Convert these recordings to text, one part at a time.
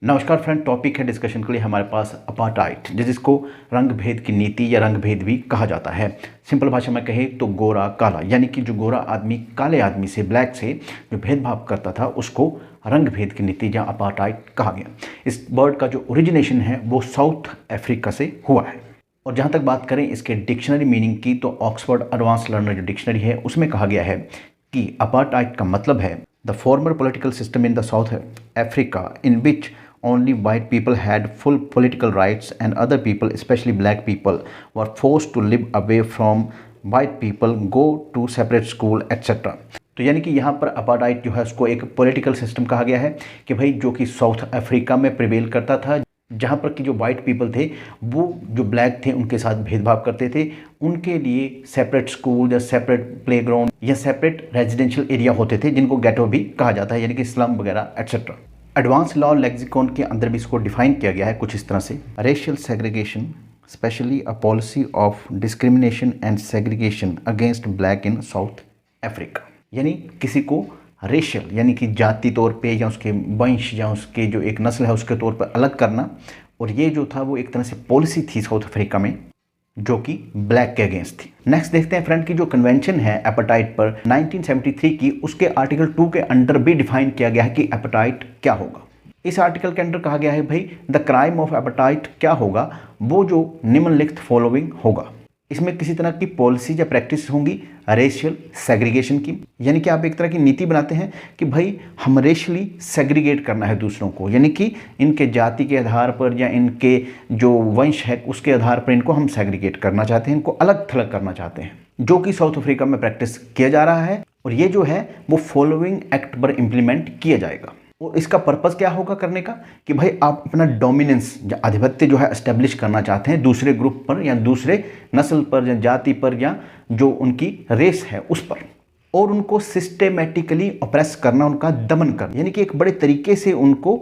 नमस्कार friend, topic है discussion के लिए हमारे पास अपार्टाइड, जिसको रंग भेद की नीति या रंग भेद भी कहा जाता है। सिंपल भाषा में कहे तो गोरा काला, यानी कि जो गोरा आदमी काले आदमी से, ब्लैक से जो भेदभाव करता था उसको रंग भेद की नीति या अपार्टाइड कहा गया। इस वर्ड का जो ओरिजिनेशन है वो साउथ अफ्रीका से हुआ है। और जहाँ तक बात करें इसके डिक्शनरी मीनिंग की तो ऑक्सफोर्ड एडवांस लर्नर जो डिक्शनरी है उसमें कहा गया है कि अपार्टाइड का मतलब है the former political system in the south Africa in which only white people had full political rights and other people, especially black people, were forced to live away from white people, go to separate school, etc. तो यानी कि यहाँ पर apartheid जो है उसको एक political system कहा गया है कि भाई जो कि साउथ अफ्रीका में प्रिवेल करता था, जहाँ पर कि जो वाइट पीपल थे वो जो ब्लैक थे उनके साथ भेदभाव करते थे, उनके लिए सेपरेट स्कूल या सेपरेट प्लेग्राउंड या सेपरेट रेजिडेंशियल एरिया होते थे जिनको गेटो भी कहा जाता है, यानी कि स्लम वगैरह एट्सेट्रा। एडवांस लॉ लेक्सिकॉन के अंदर भी इसको डिफाइन किया गया है कुछ इस तरह से: racial segregation specially a policy of discrimination and segregation against black in south Africa. यानी किसी को रेशियल यानी कि जाति तौर पे या उसके वंश या उसके जो एक नस्ल है उसके तौर पर अलग करना, और ये जो था वो एक तरह से पॉलिसी थी साउथ अफ्रीका में जो कि ब्लैक के अगेंस्ट थी। नेक्स्ट देखते हैं फ्रेंड की जो कन्वेंशन है एपेटाइट पर 1973 की, उसके आर्टिकल 2 के अंडर भी डिफाइन किया गया है कि एपेटाइट क्या होगा। इस आर्टिकल के अंडर कहा गया है भाई द क्राइम ऑफ एपेटाइट क्या होगा, वो जो निम्नलिखित फॉलोइंग होगा। इसमें किसी तरह की पॉलिसी या प्रैक्टिस होंगी रेशियल सेग्रीगेशन की, यानी कि आप एक तरह की नीति बनाते हैं कि भाई हम रेशियली सेग्रीगेट करना है दूसरों को, यानी कि इनके जाति के आधार पर या इनके जो वंश है उसके आधार पर इनको हम सेग्रीगेट करना चाहते हैं, इनको अलग थलग करना चाहते हैं, जो कि साउथ अफ्रीका में प्रैक्टिस किया जा रहा है। और ये जो है वो फॉलोइंग एक्ट पर इम्प्लीमेंट किया जाएगा। और इसका पर्पस क्या होगा करने का कि भाई आप अपना डोमिनेंस या आधिपत्य जो है एस्टेब्लिश करना चाहते हैं दूसरे ग्रुप पर या दूसरे नस्ल पर या जाति पर या जो उनकी रेस है उस पर, और उनको सिस्टेमेटिकली ऑप्रेस करना, उनका दमन करना, यानी कि एक बड़े तरीके से उनको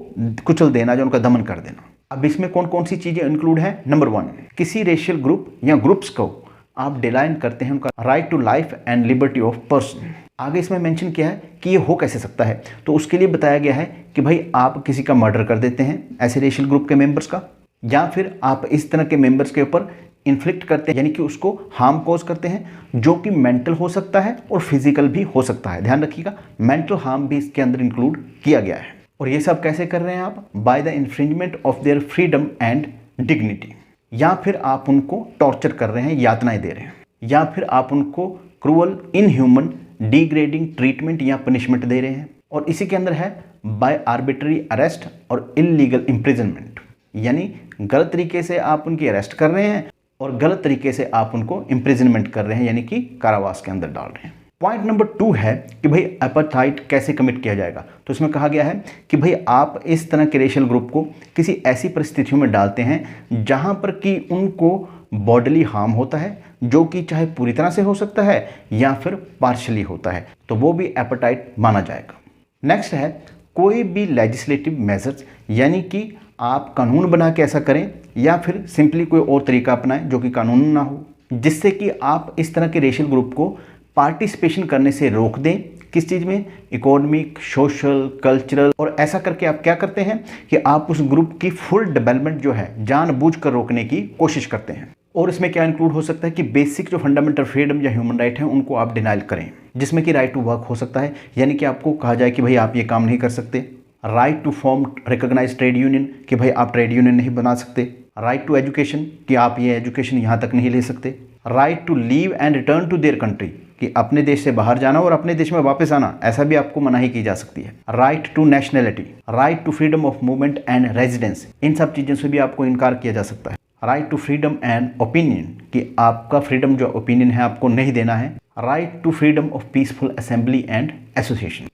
कुचल देना, जो उनका दमन कर देना। अब इसमें कौन कौन सी चीजें इंक्लूड है? नंबर 1, किसी रेशियल ग्रुप या ग्रुप्स को आप डिलाइन करते हैं उनका right to life and liberty of person. आगे इसमें मेंशन किया है कि ये हो कैसे सकता है, तो उसके लिए बताया गया है कि भाई आप किसी का मर्डर कर देते हैं ऐसे रेशियल ग्रुप के मेंबर्स का, या फिर आप इस तरह के मेंबर्स के ऊपर इन्फ्लिक्ट करते हैं, यानी कि उसको हार्म कॉज करते हैं, जो कि मेंटल हो सकता है और फिजिकल भी हो सकता है। ध्यान रखिएगा, मेंटल हार्म भी इसके अंदर इंक्लूड किया गया है। और ये सब कैसे कर रहे हैं आप? By the infringement of their freedom and dignity, या फिर आप उनको टॉर्चर कर रहे हैं, यातनाएं दे रहे हैं, या फिर आप उनको क्रूअल, इनह्यूमन, डिग्रेडिंग ट्रीटमेंट या पनिशमेंट दे रहे हैं। और इसी के अंदर है बाय आर्बिट्ररी अरेस्ट और इलीगल इम्प्रिजनमेंट, यानी गलत तरीके से आप उनकी अरेस्ट कर रहे हैं और गलत तरीके से आप उनको इम्प्रिजनमेंट कर रहे हैं, यानी कि कारावास के अंदर डाल रहे हैं। पॉइंट नंबर 2 है कि भाई एपार्थाइड कैसे कमिट किया जाएगा, तो इसमें कहा गया है कि भाई आप इस तरह के रेशियल ग्रुप को किसी ऐसी परिस्थितियों में डालते हैं जहां पर कि उनको बॉडीली हार्म होता है, जो कि चाहे पूरी तरह से हो सकता है या फिर पार्शली होता है, तो वो भी एपेटाइट माना जाएगा। नेक्स्ट है कोई भी लेजिस्लेटिव मेजर्स, यानी कि आप कानून बना के ऐसा करें या फिर सिंपली कोई और तरीका अपनाएं जो कि कानून ना हो, जिससे कि आप इस तरह के रेशियल ग्रुप को पार्टिसिपेशन करने से रोक दें। किस चीज़ में? Economic, social, cultural. और ऐसा करके आप क्या करते हैं कि आप उस ग्रुप की फुल डेवलपमेंट जो है जानबूझकर रोकने की कोशिश करते हैं। और इसमें क्या इंक्लूड हो सकता है कि बेसिक जो फंडामेंटल फ्रीडम या ह्यूमन राइट है उनको आप डिनाइल करें, जिसमें कि राइट टू वर्क हो सकता है, यानी कि आपको कहा जाए कि भाई आप ये काम नहीं कर सकते। Right to form recognise trade union, कि भाई आप ट्रेड यूनियन नहीं बना सकते। राइट टू एजुकेशन, कि आप ये एजुकेशन यहाँ तक नहीं ले सकते। Right to leave and return to their country, कि अपने देश से बाहर जाना और अपने देश में वापस आना, ऐसा भी आपको मनाही की जा सकती है। Right to nationality, right to freedom of movement and residence, इन सब चीज़ों से भी आपको इनकार किया जा सकता है। Right to freedom and opinion, कि आपका फ्रीडम जो ओपिनियन है आपको नहीं देना है। Right to freedom of peaceful assembly and association,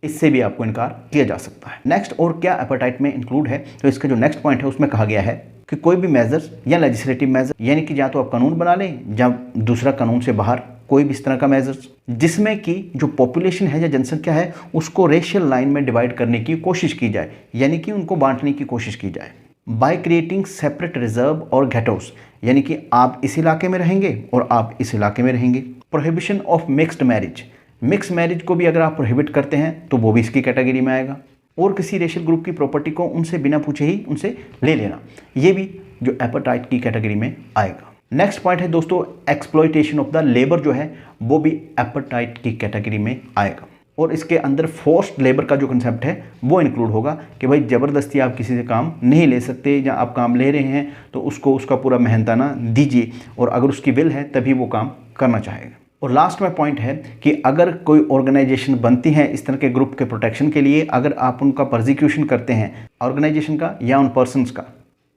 इससे भी आपको इनकार किया जा सकता है। नेक्स्ट और क्या एपेटाइट में इंक्लूड है, तो इसका जो नेक्स्ट पॉइंट है उसमें कहा गया है कि कोई भी मेजर्स या लेजिस्लेटिव मेजर, यानी कि या तो आप कानून बना लें या दूसरा कानून से बाहर कोई भी इस तरह का मेजर्स, जिसमें कि जो पॉपुलेशन है या जनसंख्या है उसको रेशियल लाइन में डिवाइड करने की कोशिश की जाए, यानी कि उनको बांटने की कोशिश की जाए। बाय क्रिएटिंग सेपरेट रिजर्व और गेटोस, यानी कि आप इस इलाके में रहेंगे और आप इस इलाके में रहेंगे। Prohibition of mixed marriage, mix marriage को भी अगर आप प्रोहिबिट करते हैं तो वो भी इसकी कैटेगरी में आएगा। और किसी रेशियल ग्रुप की प्रॉपर्टी को उनसे बिना पूछे ही उनसे ले लेना, ये भी जो एपेटाइट की कैटेगरी में आएगा। नेक्स्ट पॉइंट है दोस्तों, एक्सप्लॉयटेशन ऑफ द लेबर जो है वो भी एपेटाइट की कैटेगरी में आएगा। और इसके अंदर फोर्स्ड लेबर का जो कंसेप्ट है वो इंक्लूड होगा कि भाई ज़बरदस्ती आप किसी से काम नहीं ले सकते, या आप काम ले रहे हैं तो उसको उसका पूरा मेहनताना दीजिए, और अगर उसकी विल है तभी वो काम करना चाहेगा। और लास्ट में पॉइंट है कि अगर कोई ऑर्गेनाइजेशन बनती है इस तरह के ग्रुप के प्रोटेक्शन के लिए, अगर आप उनका प्रोसिक्यूशन करते हैं ऑर्गेनाइजेशन का या उन पर्सनस का,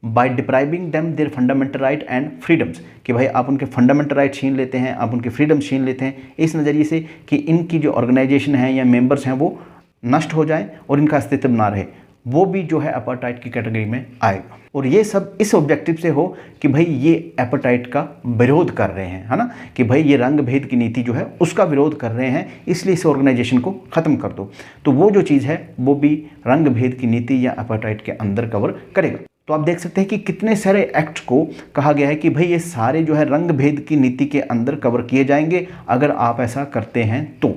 by depriving them their fundamental right and freedoms, कि भाई आप उनके फंडामेंटल राइट छीन लेते हैं, आप उनके फ्रीडम छीन लेते हैं, इस नज़रिए से कि इनकी जो ऑर्गेनाइजेशन है या मेंबर्स हैं वो नष्ट हो जाए और इनका अस्तित्व ना रहे, वो भी जो है एपेटाइट की कैटेगरी में आएगा। और ये सब इस ऑब्जेक्टिव से हो कि भाई ये एपेटाइट का विरोध कर रहे हैं, है ना, कि भाई ये रंग भेद की नीति जो है उसका विरोध कर रहे हैं, इसलिए इस ऑर्गेनाइजेशन को ख़त्म कर दो। तो वो जो चीज़ है वो भी रंग भेद की नीति या एपेटाइट के अंदर कवर करेगा। तो आप देख सकते हैं कि कितने सारे एक्ट्स को कहा गया है कि भाई ये सारे जो है रंग भेद की नीति के अंदर कवर किए जाएंगे अगर आप ऐसा करते हैं तो।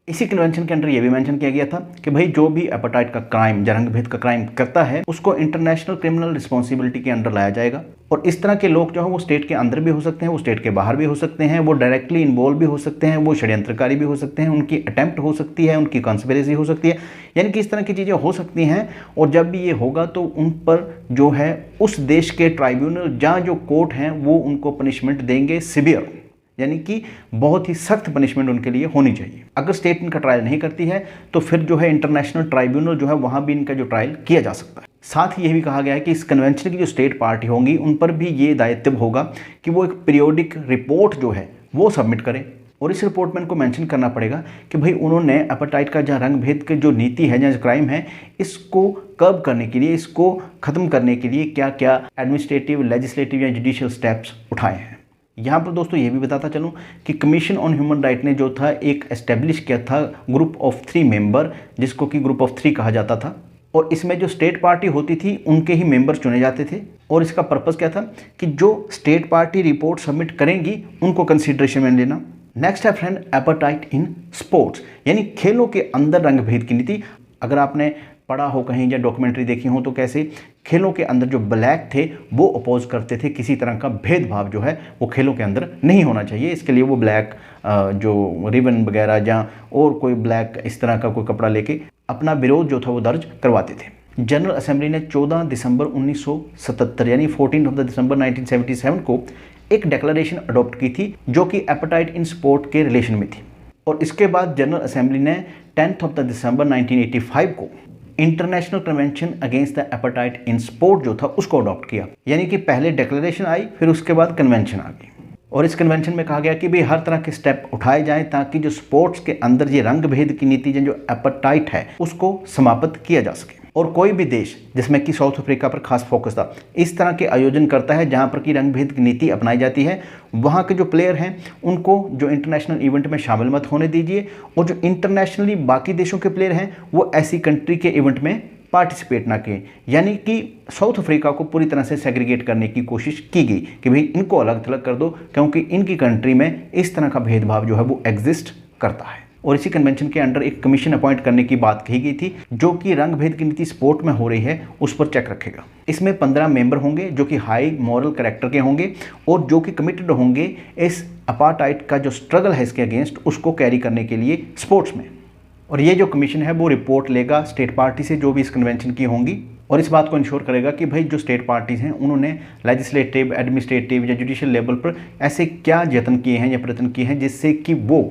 इसी कन्वेंशन के अंदर ये भी मेंशन किया गया था कि भाई जो भी एपेटाइट का क्राइम या रंग भेद का क्राइम करता है उसको इंटरनेशनल क्रिमिनल रिस्पॉन्सिबिलिटी के अंदर लाया जाएगा। और इस तरह के लोग जो है वो स्टेट के अंदर भी हो सकते हैं, वो स्टेट के बाहर भी हो सकते हैं, वो डायरेक्टली इन्वॉल्व भी हो सकते हैं, वो षड्यंत्रकारी भी हो सकते हैं, उनकी अटेम्प्ट हो सकती है, उनकी कंस्पिरेसी हो सकती है, यानी कि इस तरह की चीज़ें हो सकती हैं। और जब भी ये होगा तो उन पर जो है उस देश के ट्राइब्यूनल या जो कोर्ट हैं वो उनको पनिशमेंट देंगे सिवियर, यानी कि बहुत ही सख्त पनिशमेंट उनके लिए होनी चाहिए। अगर स्टेट इनका ट्रायल नहीं करती है तो फिर जो है इंटरनेशनल ट्राइब्यूनल जो है वहाँ भी इनका जो ट्रायल किया जा सकता है। साथ ही यह भी कहा गया है कि इस कन्वेंशन की जो स्टेट पार्टी होंगी उन पर भी ये दायित्व होगा कि वो एक पीरियोडिक रिपोर्ट जो है वो सबमिट करें। और इस रिपोर्ट में इनको मेंशन करना पड़ेगा कि भाई उन्होंने एपेटाइट का जहाँ रंग भेद की जो नीति है, जहाँ क्राइम है, इसको कर्ब करने के लिए, इसको ख़त्म करने के लिए क्या क्या एडमिनिस्ट्रेटिव, लेजिस्लेटिव या जुडिशियल स्टेप्स उठाए हैं। यहाँ पर दोस्तों ये भी बताता चलूँ कि कमीशन ऑन ह्यूमन राइट ने जो था एक एस्टेब्लिश किया था ग्रुप ऑफ 3 मेंबर, जिसको कि ग्रुप ऑफ 3 कहा जाता था। और इसमें जो स्टेट पार्टी होती थी उनके ही मेंबर्स चुने जाते थे। और इसका पर्पस क्या था कि जो स्टेट पार्टी रिपोर्ट सबमिट करेंगी उनको कंसिडरेशन में लेना। नेक्स्ट है फ्रेंड एपेटाइट इन स्पोर्ट्स, यानी खेलों के अंदर रंग भेद की नीति। अगर आपने पढ़ा हो कहीं या डॉक्यूमेंट्री देखी हो तो कैसे खेलों के अंदर जो ब्लैक थे वो अपोज करते थे, किसी तरह का भेदभाव जो है वो खेलों के अंदर नहीं होना चाहिए। इसके लिए वो ब्लैक जो रिबन वगैरह या और कोई ब्लैक इस तरह का कोई कपड़ा लेके अपना विरोध जो था वो दर्ज करवाते थे। जनरल असेंबली ने 14 दिसंबर 1977 यानी 14 दिसंबर 1977 को एक डिक्लेरेशन अडॉप्ट की थी जो कि एपेटाइट इन स्पोर्ट के रिलेशन में थी। और इसके बाद जनरल असेंबली ने 10 दिसंबर 1985 को international convention against the apatite in sport जो था उसको अडॉप्ट किया। यानी कि पहले डिक्लेरेशन आई, फिर उसके बाद कन्वेंशन आ गई। और इस कन्वेंशन में कहा गया कि भाई हर तरह के स्टेप उठाए जाएं ताकि जो स्पोर्ट्स के अंदर ये रंग भेद की नीति जो एपेटाइट है उसको समाप्त किया जा सके। और कोई भी देश जिसमें कि साउथ अफ्रीका पर खास फोकस था, इस तरह के आयोजन करता है जहां पर कि रंग भेद की नीति अपनाई जाती है, वहां के जो प्लेयर हैं उनको जो इंटरनेशनल इवेंट में शामिल मत होने दीजिए। और जो इंटरनेशनली बाकी देशों के प्लेयर हैं वो ऐसी कंट्री के इवेंट में पार्टिसिपेट ना करें। यानी कि साउथ अफ्रीका को पूरी तरह से सेग्रीगेट करने की कोशिश की गई कि भाई इनको अलग थलग कर दो, क्योंकि इनकी कंट्री में इस तरह का भेदभाव जो है वो एग्जिस्ट करता है। और इसी कन्वेंशन के अंडर एक कमीशन अपॉइंट करने की बात कही गई थी जो कि रंग भेद की नीति स्पोर्ट में हो रही है उस पर चेक रखेगा। इसमें 15 मेंबर होंगे जो कि हाई मॉरल कैरेक्टर के होंगे और जो कि कमिटेड होंगे इस अपार्टाइड का जो स्ट्रगल है इसके अगेंस्ट उसको कैरी करने के लिए स्पोर्ट्स में। और ये जो कमीशन है वो रिपोर्ट लेगा स्टेट पार्टी से जो भी इस कन्वेंशन की होंगी, और इस बात को इंश्योर करेगा कि भाई जो स्टेट पार्टीज़ हैं उन्होंने लेजिस्लेटिव, एडमिनिस्ट्रेटिव या जुडिशियल लेवल पर ऐसे क्या यत्न किए हैं या प्रयत्न किए हैं जिससे कि वो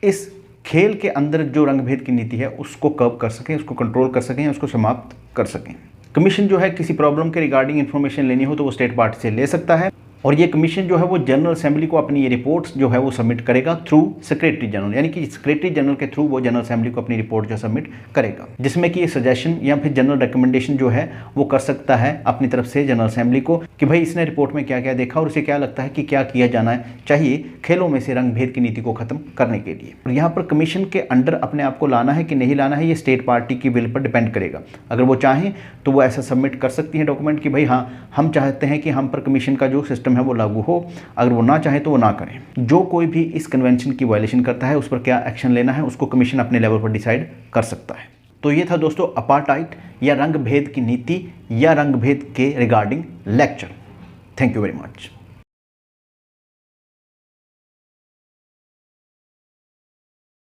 इस खेल के अंदर जो रंग भेद की नीति है उसको कर्ब कर सकें, उसको कंट्रोल कर सकें, उसको समाप्त कर सकें। कमीशन जो है किसी प्रॉब्लम के रिगार्डिंग इन्फॉर्मेशन लेनी हो तो वो स्टेट पार्टी से ले सकता है। और ये कमीशन जो है वो जनरल असेंबली को अपनी ये रिपोर्ट्स जो है वो सबमिट करेगा थ्रू सेक्रेटरी जनरल, यानी कि सेक्रेटरी जनरल के थ्रू वो जनरल असेंबली को अपनी रिपोर्ट जो सबमिट करेगा, जिसमें कि ये सजेशन या फिर जनरल रिकमेंडेशन जो है वो कर सकता है अपनी तरफ से जनरल असेंबली को कि भाई इसने रिपोर्ट में क्या क्या देखा और उसे क्या लगता है कि क्या किया जाना चाहिए खेलों में से रंग भेद की नीति को खत्म करने के लिए। और यहाँ पर कमीशन के अंडर अपने आप को लाना है कि नहीं लाना है ये स्टेट पार्टी की विल पर डिपेंड करेगा। अगर वो चाहें तो वो ऐसा सबमिट कर सकती है डॉक्यूमेंट कि भाई हाँ हम चाहते हैं कि हम पर कमीशन का जो सिस्टम है वो लागू हो। अगर वो ना चाहे तो वो ना करें। जो कोई भी इस कन्वेंशन की वायलेशन करता है उस पर क्या एक्शन लेना है उसको कमीशन अपने लेवल पर डिसाइड कर सकता है। तो ये था दोस्तों अपार्टाइड या रंग भेद की नीति या रंग भेद के regarding lecture. Thank you very much.